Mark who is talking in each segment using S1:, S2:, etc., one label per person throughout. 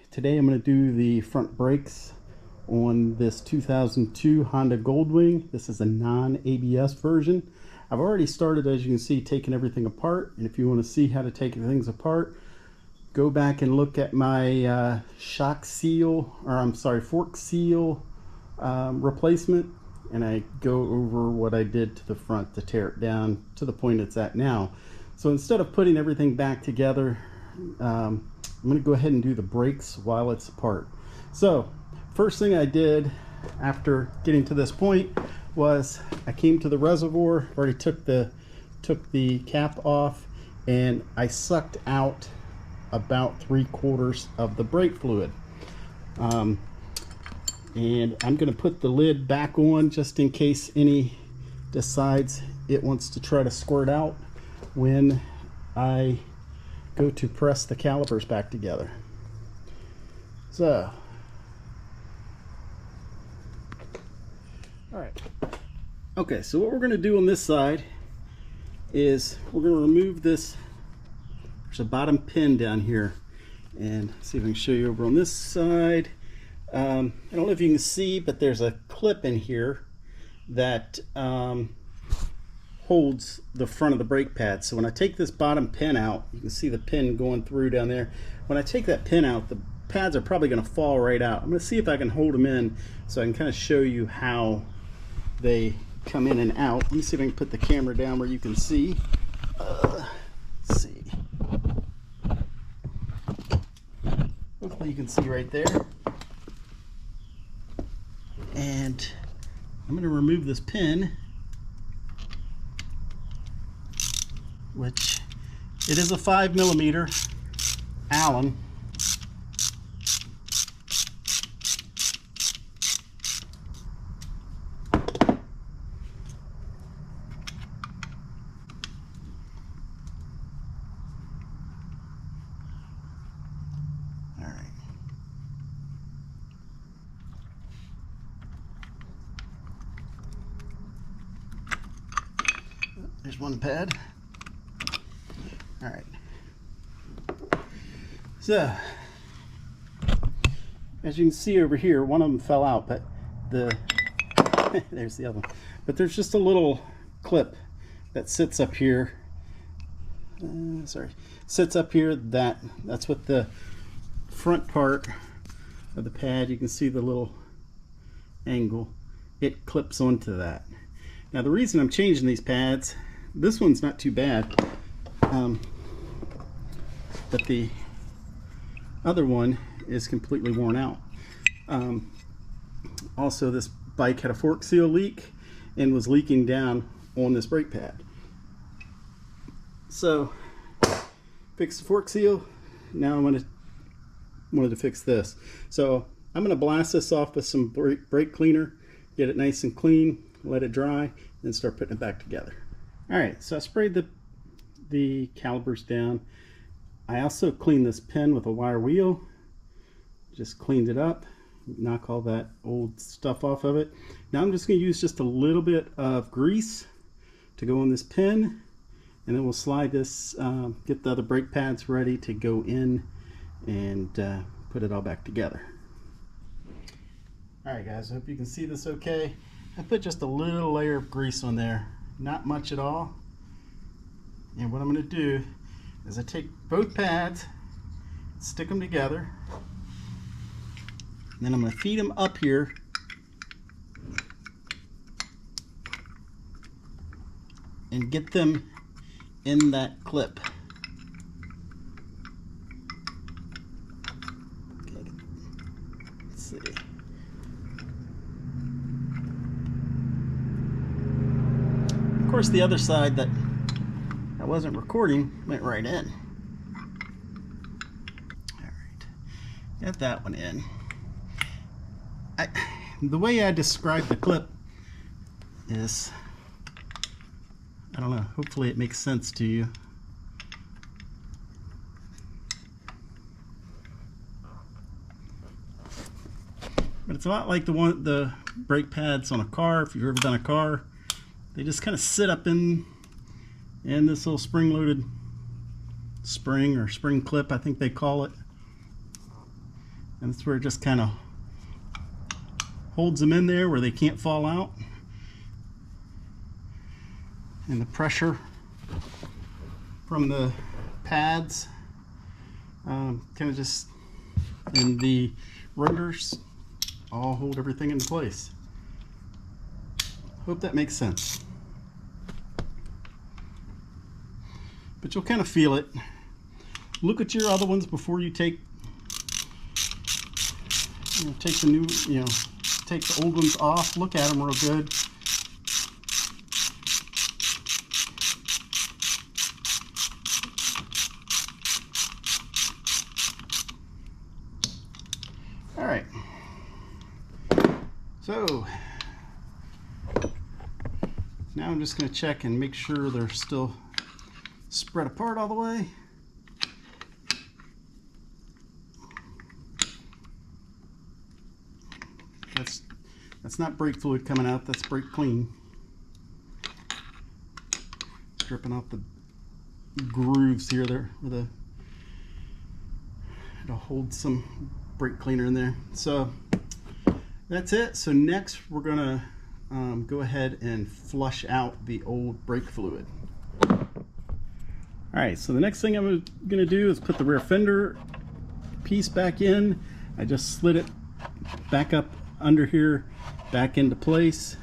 S1: Today I'm going to do the front brakes on this 2002 Honda Goldwing. This is a non-ABS version. I've already started, as you can see, taking everything apart, and if you want to see how to take things apart, go back and look at my fork seal replacement, and I go over what I did to the front to tear it down to the point it's at now. So instead of putting everything back together, I'm going to go ahead and do the brakes while it's apart. So first thing I did after getting to this point was I came to the reservoir, already took the cap off, and I sucked out about 3/4 of the brake fluid. And I'm going to put the lid back on just in case any decides it wants to try to squirt out when I go to press the calipers back together. So, alright. Okay, so what we're going to do on this side is we're going to remove this. There's a bottom pin down here, and see if I can show you over on this side. I don't know if you can see, but there's a clip in here that holds the front of the brake pad. So when I take this bottom pin out, you can see the pin going through down there. When I take that pin out, the pads are probably going to fall right out. I'm going to see if I can hold them in so I can kind of show you how they come in and out. Let me see if I can put the camera down where you can see. Let's see. Hopefully you can see right there. And I'm going to remove this pin, which it is a 5mm Allen. All right. There's one pad. All right. So, as you can see over here, one of them fell out, but there's the other one. But there's just a little clip that sits up here. Sits up here. That's what the front part of the pad. You can see the little angle. It clips onto that. Now the reason I'm changing these pads, this one's not too bad. But the other one is completely worn out. Also, this bike had a fork seal leak and was leaking down on this brake pad. So, fix the fork seal. Now I wanted to fix this. So I'm going to blast this off with some brake cleaner, get it nice and clean, let it dry, and start putting it back together. All right, so I sprayed the calipers down. I also cleaned this pin with a wire wheel. Just cleaned it up, knock all that old stuff off of it. Now I'm just going to use just a little bit of grease to go on this pin, and then we'll slide this, get the other brake pads ready to go in and put it all back together. Alright guys, I hope you can see this okay. I put just a little layer of grease on there, not much at all. And what I'm going to do is I take both pads, stick them together, and then I'm going to feed them up here and get them in that clip. Okay. Let's see. Of course, the other side that I wasn't recording went right in. Alright, got that one in. The way I describe the clip is, I don't know, hopefully it makes sense to you. But it's a lot like the brake pads on a car. If you've ever done a car, they just kind of sit up in this little spring-loaded spring or spring clip, I think they call it. And that's where it just kind of holds them in there where they can't fall out. And the pressure from the pads kind of just, and the rotors all hold everything into place. Hope that makes sense. But you'll kind of feel it. Look at your other ones before you take the new, take the old ones off. Look at them real good. All right. So now I'm just going to check and make sure they're still spread apart all the way. That's not brake fluid coming out, that's brake clean. Stripping off the grooves here there with it'll hold some brake cleaner in there. So that's it. So next we're gonna go ahead and flush out the old brake fluid. Alright, so the next thing I'm gonna do is put the rear fender piece back in. I just slid it back up under here, back into place.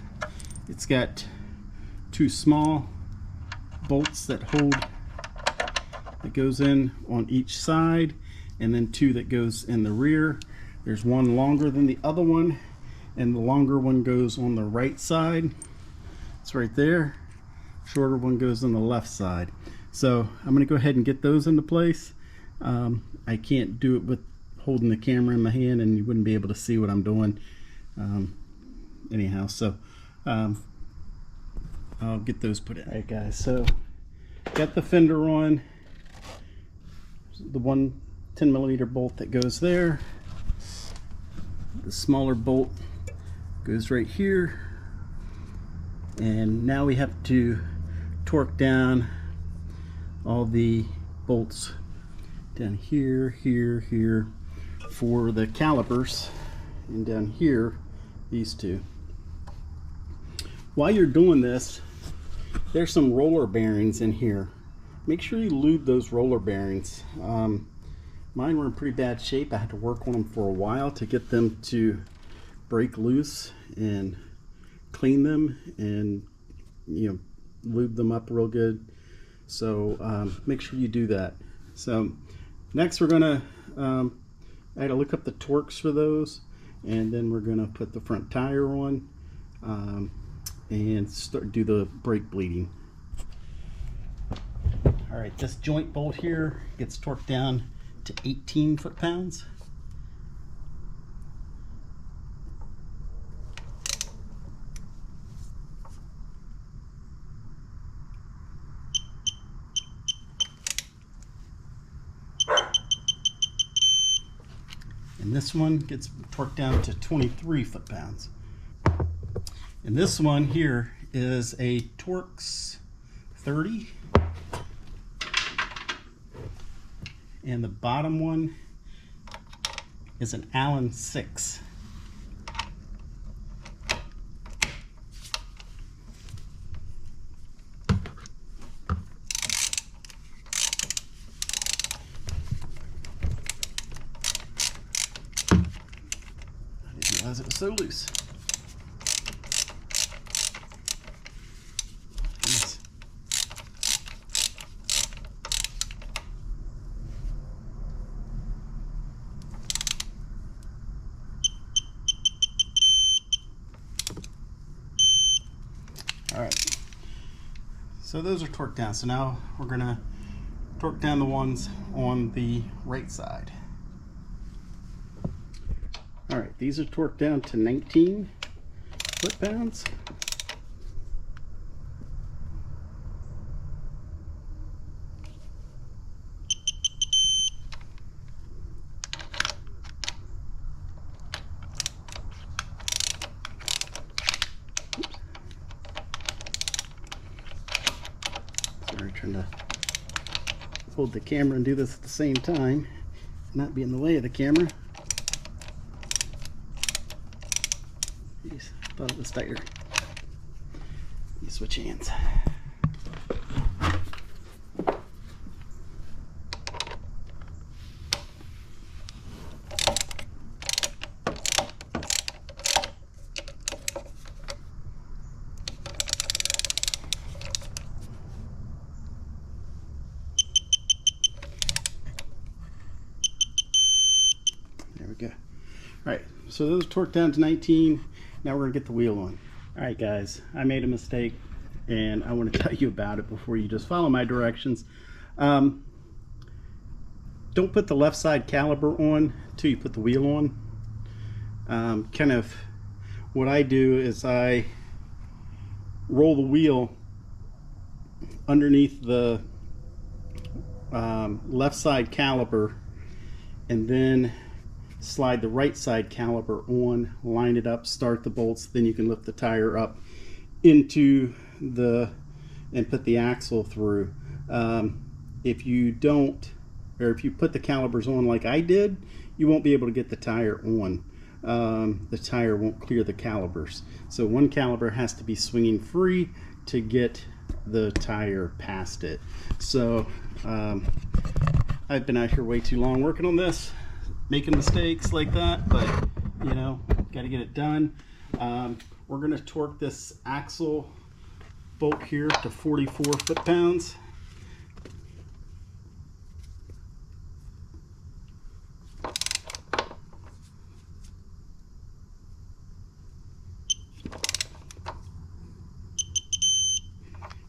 S1: It's got two small bolts that goes in on each side, and then two that goes in the rear. There's one longer than the other one, and the longer one goes on the right side. It's right there. Shorter one goes on the left side. So I'm going to go ahead and get those into place. I can't do it with holding the camera in my hand, and you wouldn't be able to see what I'm doing anyhow. So I'll get those put in. All right, guys, so got the fender on. The one 10mm bolt that goes there. The smaller bolt goes right here. And now we have to torque down all the bolts down here, here, here for the calipers, and down here these two. While you're doing this, there's some roller bearings in here. Make sure you lube those roller bearings. Mine were in pretty bad shape. I had to work on them for a while to get them to break loose and clean them and lube them up real good. So make sure you do that. So next we're gonna I had to look up the torques for those, and then we're gonna put the front tire on and do the brake bleeding. All right, this joint bolt here gets torqued down to 18 foot-pounds. And this one gets torqued down to 23 foot-pounds. And this one here is a Torx 30. And the bottom one is an Allen 6. It was so loose. Nice. All right. So those are torqued down. So now we're going to torque down the ones on the right side. All right, these are torqued down to 19 foot-pounds. Sorry, trying to hold the camera and do this at the same time, not be in the way of the camera. thought it was tighter. You switch hands. There we go. All right, so those are torqued down to 19. Now we're gonna get the wheel on. All right, guys, I made a mistake, and I want to tell you about it before you just follow my directions. Don't put the left side caliper on until you put the wheel on. Kind of what I do is I roll the wheel underneath the left side caliper, and then slide the right side caliper on, line it up, start the bolts, then you can lift the tire up into the and put the axle through. If you don't, or if you put the calipers on like I did, you won't be able to get the tire on. The tire won't clear the calipers. So one caliper has to be swinging free to get the tire past it. So I've been out here way too long working on this, making mistakes like that, but you know, got to get it done. We're going to torque this axle bolt here to 44 foot-pounds.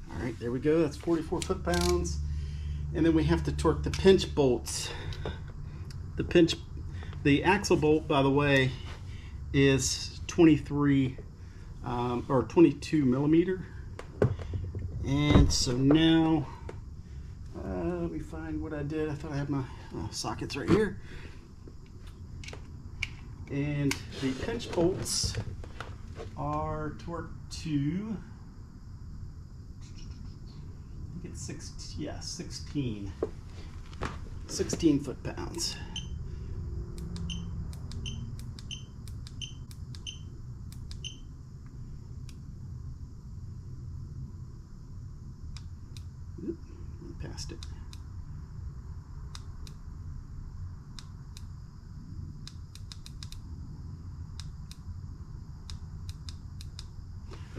S1: All right, there we go. That's 44 foot-pounds. And then we have to torque the pinch bolts. The axle bolt, by the way, is 23 or 22 millimeter. And so now, let me find what I did. I thought I had my sockets right here. And the pinch bolts are torqued to, I think it's 16 foot-pounds. Past it.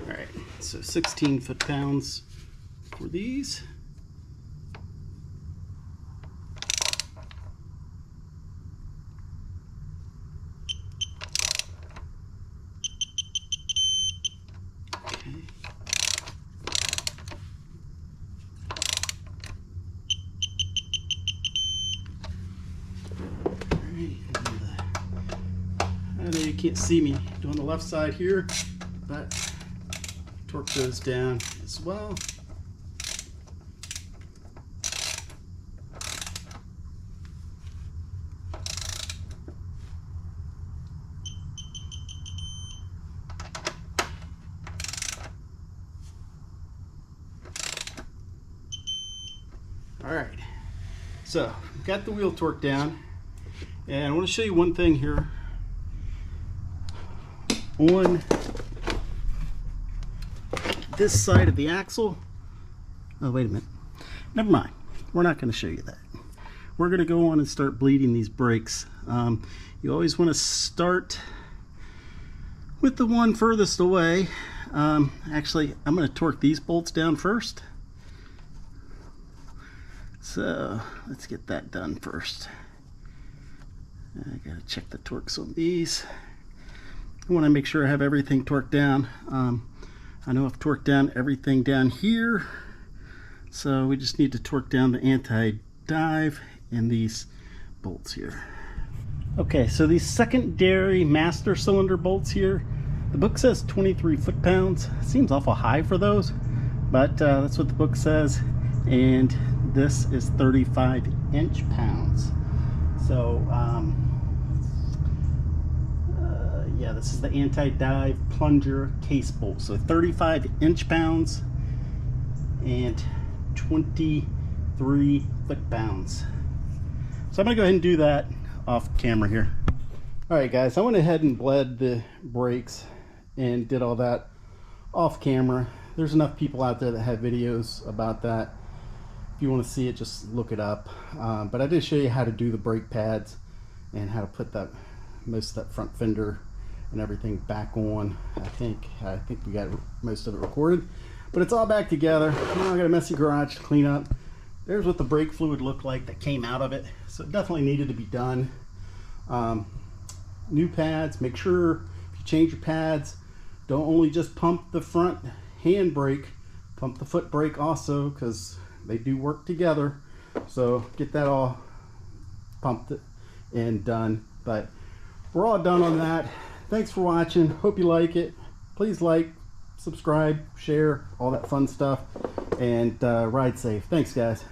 S1: All right, so 16 foot-pounds for these. I know you can't see me doing the left side here, but torque those down as well. All right, so we've got the wheel torqued down, and I want to show you one thing here. On this side of the axle, oh wait a minute, never mind, we're not going to show you that. We're going to go on and start bleeding these brakes. You always want to start with the one furthest away. Actually, I'm going to torque these bolts down first. So let's get that done first. I gotta check the torques on these. I want to make sure I have everything torqued down. I know I've torqued down everything down here, so we just need to torque down the anti-dive and these bolts here. Okay, so these secondary master cylinder bolts here, the book says 23 foot-pounds. Seems awful high for those, but that's what the book says, and this is 35 inch-pounds. So yeah, this is the anti-dive plunger case bolt. So 35 inch-pounds and 23 foot-pounds. So I'm gonna go ahead and do that off camera here. All right, guys, I went ahead and bled the brakes and did all that off camera. There's enough people out there that have videos about that. If you want to see it, just look it up. But I did show you how to do the brake pads and how to put that most of that front fender and everything back on. I think we got most of it recorded, but it's all back together. Now I got a messy garage to clean up. There's what the brake fluid looked like that came out of it, so it definitely needed to be done. New pads. Make sure if you change your pads, don't only just pump the front hand brake, pump the foot brake also, because they do work together. So get that all pumped and done. But we're all done on that. Thanks for watching. Hope you like it. Please like, subscribe, share, all that fun stuff, and ride safe. Thanks, guys.